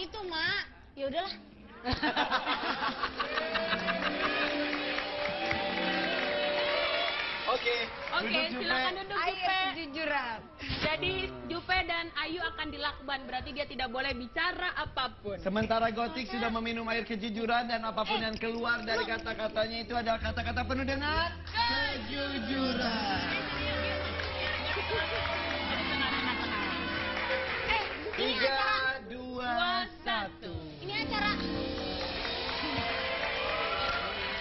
gitu, Mak. Ya udahlah. Oke, silakan duduk Jupe. Kejujuran. Jadi Jupe dan Ayu akan dilakban, berarti dia tidak boleh bicara apapun. Sementara Gotik sudah meminum air kejujuran dan apapun yang keluar dari kata-katanya itu adalah kata-kata penuh dengan kejujuran. Tiga, dua, satu. Ini acara.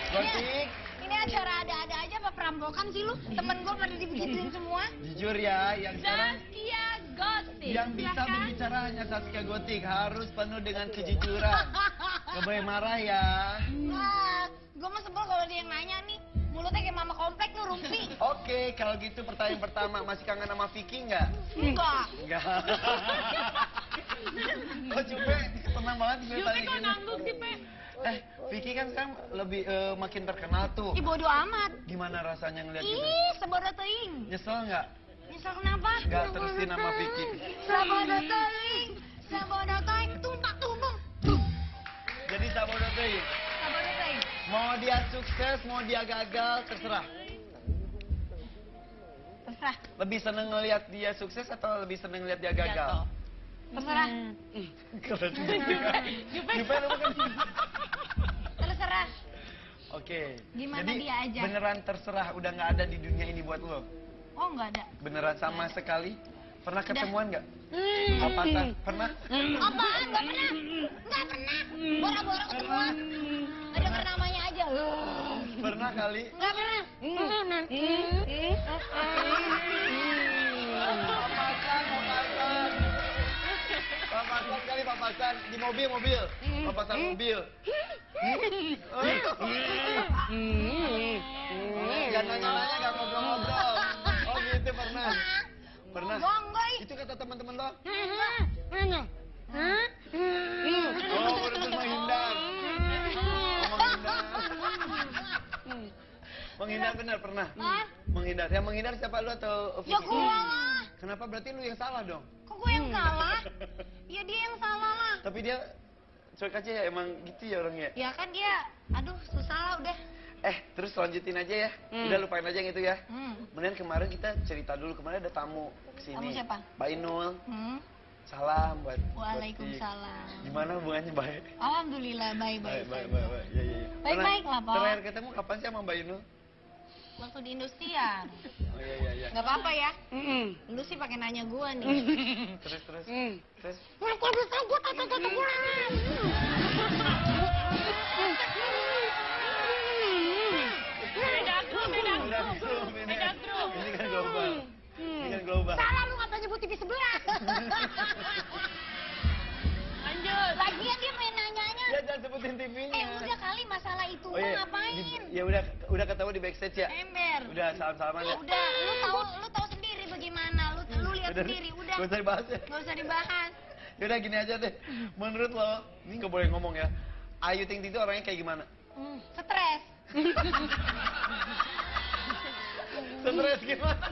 Gotik, Ini acara ada-ada aja apa perampokan sih lu? Temen gue pada dibegituin semua. jujur ya, yang sekarang Zaskia Gotik. yang bisa berbicara hanya Saskia Gotik, harus penuh dengan kejujuran. Gak boleh marah ya. Wah, gue mah sebel kalau dia yang nanya nih. Mulutnya kayak mama komplek tuh, Rumpi. Oke, kalau gitu pertanyaan pertama, masih kangen sama Vicky nggak? Enggak. Enggak. Oh, Jupe, tenang banget gue Jupe tanya kok gini. ngangguk sih, Pe? Vicky kan sekarang lebih makin terkenal tuh. Ih, bodo amat. Gimana rasanya ngeliat gitu? Ih, sebodoh teing. Nyesel nggak? Nyesel kenapa? Nggak terusin sama Vicky. Sebodoh teing. Sebodoh teing. Tumpak tumpung. Jadi sabodo teh. Sebodoh teing. Mau dia sukses, mau dia gagal, terserah. Terserah. Lebih seneng ngeliat dia sukses atau lebih seneng ngeliat dia gagal? Terserah. Keren juga. Jupe lu kan. Terserah. Oke. Gimana Jadi, dia aja? beneran terserah, udah nggak ada di dunia ini buat lo? Oh, enggak ada. Beneran sama sekali? Pernah ketemuan nggak? Hmm. Apakah pernah? Apaan? Enggak pernah. Enggak pernah. Bora-bora ketemuan. Ada namanya aja. Pernah kali? Enggak pernah. Papasan kali, papasan. Di mobil. Papasan mobil. Gak nanya-nanya, gak ngobrol-ngobrol. Oh gitu, pernah? Pernah? Enggak. Itu kata teman-teman lo? Mana? Oh, bener-bener menghindar. Menghindar bener, pernah? Hah? Menghindar. Yang menghindar siapa, lu atau Ya Vicky? gua lah. Kenapa? Berarti lu yang salah dong? Kok gue yang salah? Ya dia yang salah lah. Tapi dia cuek aja ya, emang gitu ya orangnya. Ya kan dia, aduh susah lah udah. Terus lanjutin aja ya. Udah lupain aja yang itu ya. Kemudian kemarin kita cerita dulu, kemarin ada tamu kesini. Tamu siapa? Mbak Inul. Hmm. Salam buat Waalaikumsalam. Gimana hubungannya, baik? Alhamdulillah baik-baik. Baik. Ya. Baik-baik lah, Pak. Terakhir ketemu kapan sih sama Mbak Inul? Waktu di Industrian. Oh iya. Gak apa-apa ya. Lu sih pakai nanya gua nih. Terus. Ngaku bisa gua kata-kata gua. Beda grup. Ini kan global. Salah lu katanya nyebut TV sebelah. Lanjut. Lagian dia main nanyanya. Ya jangan sebutin TV-nya. Udah kali masalah itu Oh iya. ngapain? Ya udah ketemu di backstage ya. Ember. Udah salam-salaman ya. Udah, lu tahu sendiri bagaimana. Lu lihat sendiri, udah. Gak usah dibahas ya. Nggak usah dibahas. Yaudah gini aja deh. Menurut lo, ini nggak boleh ngomong ya. Ayu Ting Ting itu orangnya kayak gimana? Stres. Stres gimana?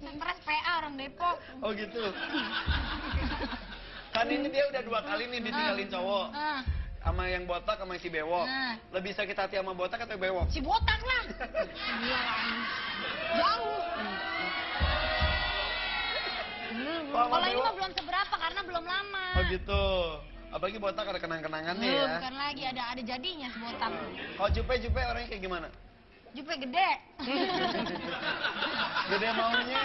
Stres PA orang Depok. Oh gitu. Kan ini dia udah 2 kali nih ditinggalin cowok. Sama yang botak sama si bewok. Lebih sakit hati sama botak atau bewok? Si botak lah. Jauh. Kalau ini mah belum seberapa karena belum lama. Oh gitu. Apalagi botak ada kenang-kenangannya ya. Bukan lagi ada jadinya si botak. Kalau Jupe orangnya kayak gimana? Jupe gede. Gede maunya.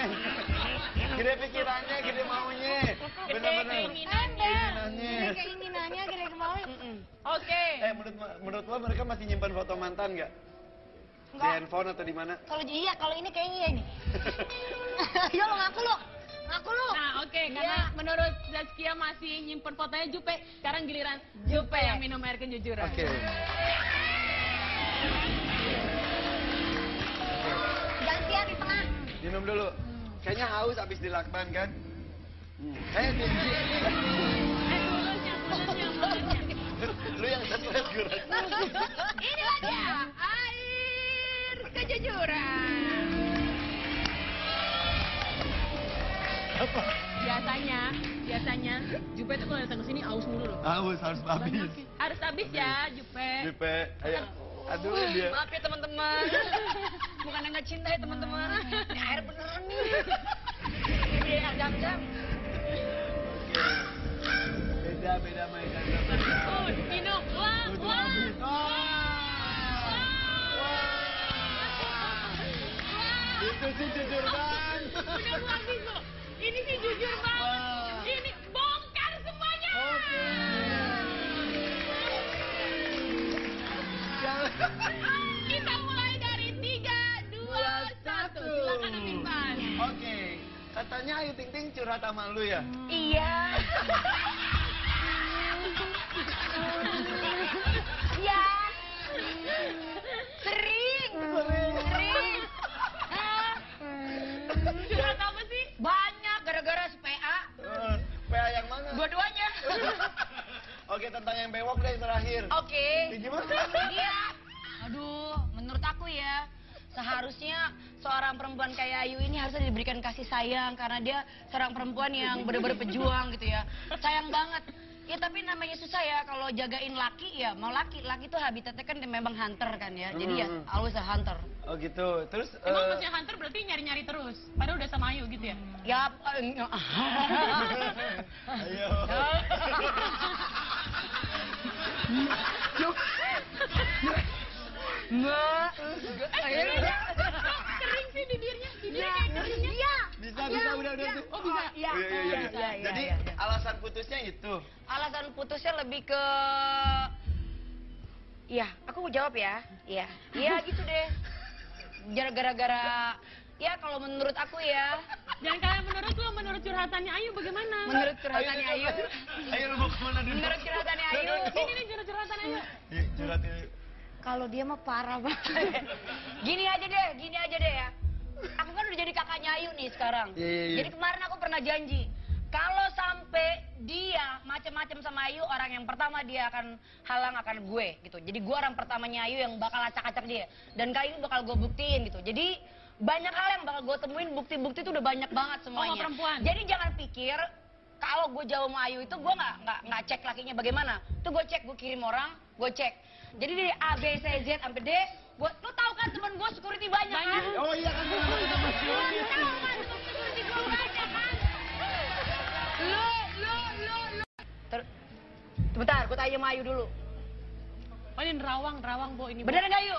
Gede pikirannya, gede maunya. Bener-bener. Keinginannya. Gede keinginannya, gede kemauan. Oke. Menurut lo mereka masih nyimpan foto mantan nggak? Di Enggak. handphone atau di mana? Kalau ini kayaknya iya nih. Yo lo ngaku lo. Ngaku lo. Nah, oke, karena menurut Zaskia masih nyimpen fotonya Jupe, sekarang giliran Jupe yang minum air kejujuran. Oke. Gantian di tengah. Minum dulu. Kayaknya haus abis dilakban kan? Tinggi. Mulutnya. Lu yang stres gue rasa. Inilah dia, air kejujuran. Apa? biasanya Jupe tuh kalau datang ke sini aus mulu loh. Harus habis. Harus habis ya, Jupe. Jupe, ayo. Aduh dia. Maaf ya teman-teman. Bukan nggak cinta ya teman-teman. Ini air beneran nih. Ini air jam-jam. Beda mainan. Minum. Wah. Itu sih jujur bang. Udah mau habis loh. Ini sih jujur banget. Wah. Ini bongkar semuanya. Oke. Kita mulai dari 3, 2, 1. Silakan Amirban. Oke. Katanya Ayu Ting Ting curhat sama lu ya? Iya. Iya. Sering. Curhat apa sih? Banyak gara-gara si PA. PA yang mana? Dua-duanya. Oke, tentang yang bewok deh yang terakhir. Oke. Gimana? Iya. Aduh, menurut aku ya, seharusnya seorang perempuan kayak Ayu ini harusnya diberikan kasih sayang karena dia seorang perempuan yang benar-benar pejuang gitu ya. Sayang banget. Ya tapi namanya susah ya kalau jagain laki ya, mau laki tuh habitatnya kan memang hunter kan ya. Jadi ya always a hunter. Oh gitu. Terus Emang maksudnya hunter berarti nyari-nyari terus. Padahal udah sama Ayu gitu ya? Ya ayo. Mbak. Kering sih bibirnya kayak keringnya. Iya. Bisa udah. Oh bisa? Iya. Jadi alasan putusnya itu. Alasan putusnya lebih ke... Iya, aku mau jawab ya. Iya gitu deh. Gara-gara... Ya kalau menurut aku ya. Jangan kalian menurut lo, menurut curhatannya Ayu bagaimana? Menurut curhatannya Ayu. Ayo lu mau kemana dulu? Menurut curhatannya Ayu. Ini nih curhatan Ayu. Iya, curhatin Ayu. Kalau dia mah parah banget. Gini aja deh ya. Aku kan udah jadi kakaknya Ayu nih sekarang. Iya. Jadi kemarin aku pernah janji. Kalau sampai dia macam-macam sama Ayu, orang yang pertama dia akan halang akan gue gitu. Jadi gue orang pertamanya Ayu yang bakal acak-acak dia. Dan kali ini bakal gue buktiin gitu. Jadi banyak hal yang bakal gue temuin, bukti-bukti itu udah banyak banget semuanya. Oh, perempuan. Jadi jangan pikir kalau gue jauh sama Ayu itu gue nggak cek lakinya bagaimana. Itu gue cek, gue kirim orang, gue cek. Jadi dari A, B, C, Z sampai D, lo tau kan temen gue security banyak kan? Oh iya kan sama security. Tahu kan security gue banyak kan? Lo. Sebentar, gue tanya sama Ayu dulu. Oh ini nerawang Bo ini. Bener nggak Ayu?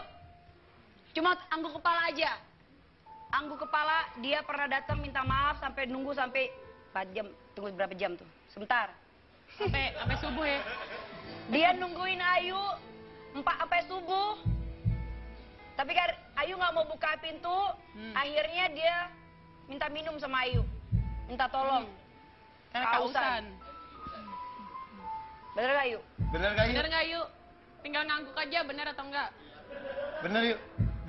Cuma angguk kepala aja. Angguk kepala, dia pernah datang minta maaf sampai nunggu sampai 4 jam. Tunggu berapa jam tuh? Sebentar. Sampai subuh ya. Dia nungguin Ayu 4 sampai subuh. Tapi kan Ayu nggak mau buka pintu, akhirnya dia minta minum sama Ayu. Minta tolong. Karena kausan. Bener gak Ayu? Bener gak Ayu? Bener nggak Ayu? Tinggal ngangguk aja bener atau enggak? Bener yuk.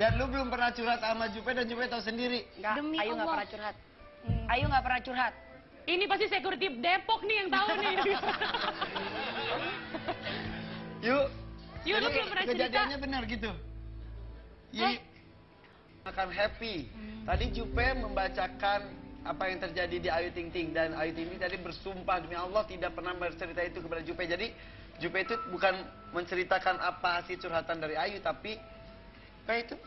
Dan lu belum pernah curhat sama Jupe dan Jupe tahu sendiri. Enggak, Demi Ayu nggak Allah. pernah curhat. Ayu nggak pernah curhat. Ini pasti security Depok nih yang tahu nih. Yuk. Yuk, lu belum pernah cerita. Kejadiannya benar gitu. Yuk. Akan happy. Tadi Jupe membacakan apa yang terjadi di Ayu Ting Ting dan Ayu Ting Ting tadi bersumpah demi Allah tidak pernah bercerita itu kepada Jupe. Jadi Jupe itu bukan menceritakan apa hasil curhatan dari Ayu tapi kayak itu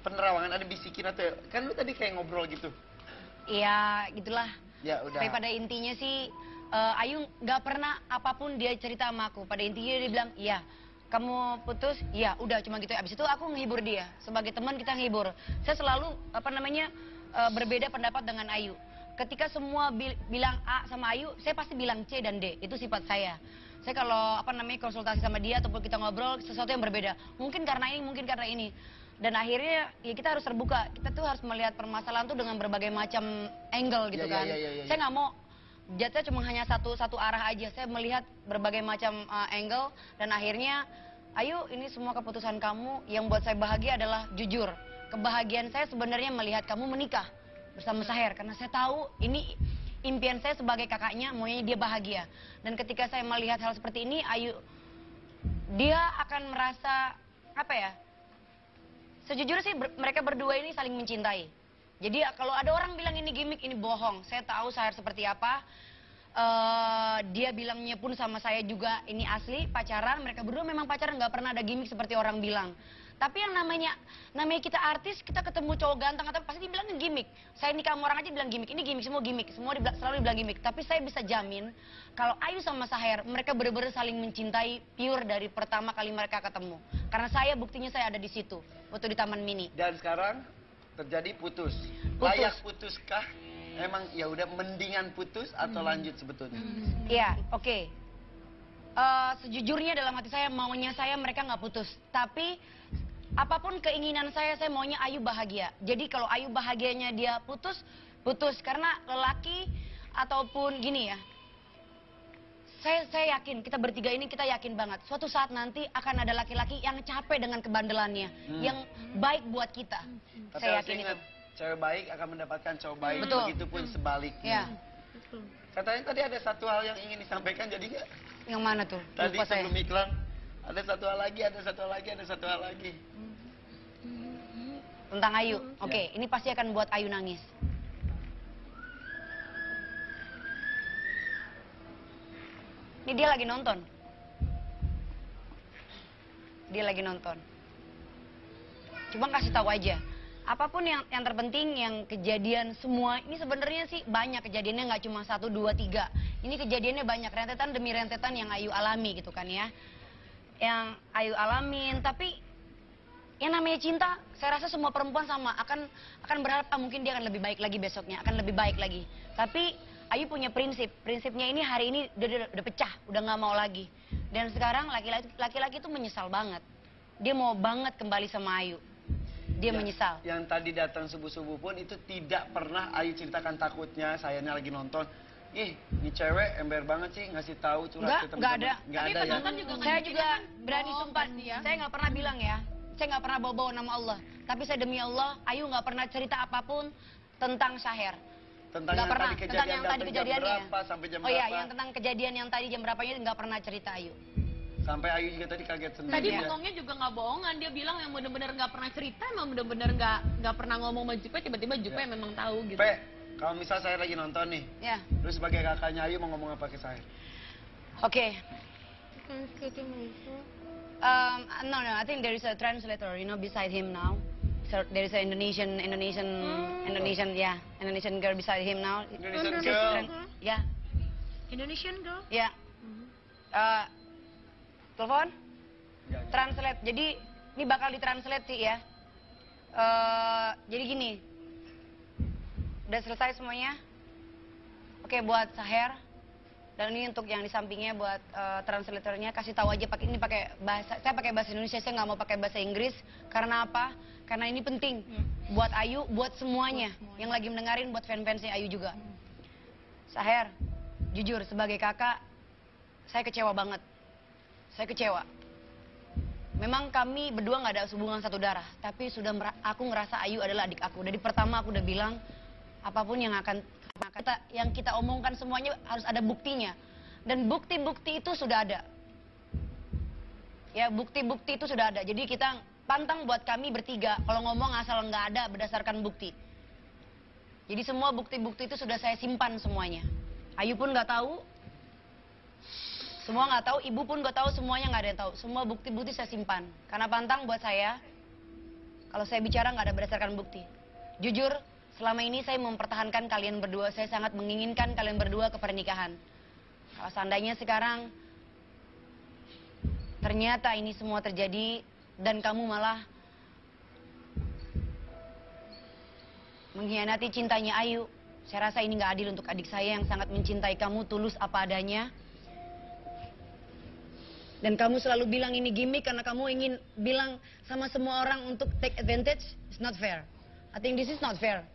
penerawangan ada bisikin atau kan lu tadi kayak ngobrol gitu. Iya, gitulah. Ya udah. Tapi pada intinya sih Ayu nggak pernah apapun dia cerita sama aku. Pada intinya dia bilang, iya, kamu putus, iya, udah cuma gitu. Abis itu aku ngehibur dia. Sebagai teman kita ngehibur. Saya selalu berbeda pendapat dengan Ayu. Ketika semua bilang A sama Ayu, saya pasti bilang C dan D. Itu sifat saya. Saya kalau konsultasi sama dia ataupun kita ngobrol sesuatu yang berbeda. Mungkin karena ini, mungkin karena ini. Dan akhirnya ya kita harus terbuka. Kita tuh harus melihat permasalahan tuh dengan berbagai macam angle gitu kan. Saya nggak mau jatuhnya cuma hanya satu arah aja. Saya melihat berbagai macam angle dan akhirnya, Ayu, ini semua keputusan kamu. Yang buat saya bahagia adalah jujur. Kebahagiaan saya sebenarnya melihat kamu menikah bersama Saher karena saya tahu ini impian saya sebagai kakaknya, maunya dia bahagia. Dan ketika saya melihat hal seperti ini, Ayu, dia akan merasa, apa ya, sejujurnya sih mereka berdua ini saling mencintai. Jadi kalau ada orang bilang ini gimmick, ini bohong. Saya tahu Saher seperti apa. Dia bilangnya pun sama saya juga ini asli pacaran. Mereka berdua memang pacaran, nggak pernah ada gimmick seperti orang bilang. Tapi yang namanya kita artis, kita ketemu cowok ganteng atau pasti dibilangin gimmick. Saya nikah sama orang aja bilang gimmick, ini gimmick, semua gimmick, selalu dibilang gimmick. Tapi saya bisa jamin kalau Ayu sama Saher, mereka benar-benar saling mencintai pure dari pertama kali mereka ketemu. Karena saya buktinya saya ada di situ waktu di Taman Mini. Dan sekarang terjadi putus. Layak putuskah? Emang ya udah mendingan putus atau lanjut sebetulnya? Iya, oke. Sejujurnya dalam hati saya maunya saya mereka nggak putus. Tapi apapun keinginan saya maunya Ayu bahagia. Jadi kalau Ayu bahagianya dia putus. Karena lelaki ataupun gini ya. Saya yakin, kita bertiga ini kita yakin banget. Suatu saat nanti akan ada laki-laki yang capek dengan kebandelannya. Yang baik buat kita. Tapi Saya harus yakin ingat, itu. cewek baik akan mendapatkan cowok baik. Betul. Begitupun sebaliknya. Ya. Katanya tadi ada satu hal yang ingin disampaikan, jadi nggak? Yang mana tuh? Tadi Lupa saya. sebelum iklan, ada satu hal lagi, ada satu hal lagi, ada satu hal lagi. Tentang Ayu. Oke, ini pasti akan buat Ayu nangis. Ini dia lagi nonton. Dia lagi nonton. Cuma kasih tahu aja. Apapun yang terpenting yang kejadian semua ini sebenarnya sih banyak kejadiannya, nggak cuma 1, 2, 3. Ini kejadiannya banyak, rentetan demi rentetan yang Ayu alami gitu kan ya. Yang Ayu alamin, tapi yang namanya cinta, saya rasa semua perempuan sama akan berharap mungkin dia akan lebih baik lagi besoknya, akan lebih baik lagi. Tapi Ayu punya prinsipnya ini hari ini udah pecah, udah nggak mau lagi. Dan sekarang laki-laki itu menyesal banget. Dia mau banget kembali sama Ayu. Dia menyesal. Yang tadi datang subuh-subuh pun itu tidak pernah Ayu ceritakan takutnya, sayangnya lagi nonton. Ih, ini cewek ember banget sih ngasih tahu curhat ke Nggak ada. Nggak Tapi ada ya. penonton juga Saya juga berani bohong sumpah, pasti ya. saya nggak pernah bilang ya. Saya nggak pernah bawa-bawa nama Allah. Tapi saya demi Allah, Ayu nggak pernah cerita apapun tentang Saher. Tentang Nggak yang pernah. tadi Tentang kejadian yang tadi datang jam kejadiannya. berapa sampai jam Oh iya, berapa. yang tentang kejadian yang tadi jam berapanya nggak pernah cerita Ayu. Sampai Ayu juga tadi kaget sendiri. Tadi Iya. bengongnya juga nggak bohongan, dia bilang yang bener-bener nggak pernah cerita, emang bener-bener nggak pernah ngomong sama Jupe, tiba-tiba Jupe Ya. memang tahu gitu. Pe, kalau misal saya lagi nonton nih, Ya, terus sebagai kakaknya Ayu mau ngomong apa ke saya? oke. No, I think there is a translator, beside him now. So there is a Indonesian girl beside him now. Indonesian girl. Ya, Indonesian girl? ya. Telepon? Ya, ya. Translate. Jadi ini bakal ditranslate sih ya. Jadi gini. Udah selesai semuanya? Oke, buat Saher. Dan ini untuk yang di sampingnya buat translatornya, kasih tahu aja pakai bahasa. Saya pakai bahasa Indonesia, saya nggak mau pakai bahasa Inggris. Karena apa? Karena ini penting buat Ayu, buat semuanya yang lagi mendengarin, buat fans-fansnya Ayu juga. Saher, jujur sebagai kakak, saya kecewa banget. Saya kecewa. Memang kami berdua nggak ada hubungan satu darah, tapi aku ngerasa Ayu adalah adik aku. Dari pertama aku udah bilang, apapun yang kita omongkan semuanya harus ada buktinya. Dan bukti-bukti itu sudah ada. Ya, bukti-bukti itu sudah ada. Jadi kita pantang buat kami bertiga, kalau ngomong asal nggak ada berdasarkan bukti. Jadi semua bukti-bukti itu sudah saya simpan semuanya. Ayu pun nggak tahu. Semua nggak tahu, ibu pun nggak tahu, semuanya nggak ada yang tahu. Semua bukti-bukti saya simpan. Karena pantang buat saya, kalau saya bicara nggak ada berdasarkan bukti. Jujur, selama ini saya mempertahankan kalian berdua. Saya sangat menginginkan kalian berdua ke pernikahan. Kalau seandainya sekarang, ternyata ini semua terjadi, dan kamu malah mengkhianati cintanya Ayu. Saya rasa ini nggak adil untuk adik saya yang sangat mencintai kamu, tulus apa adanya. Dan kamu selalu bilang ini gimmick karena kamu ingin bilang sama semua orang untuk take advantage. It's not fair. I think this is not fair.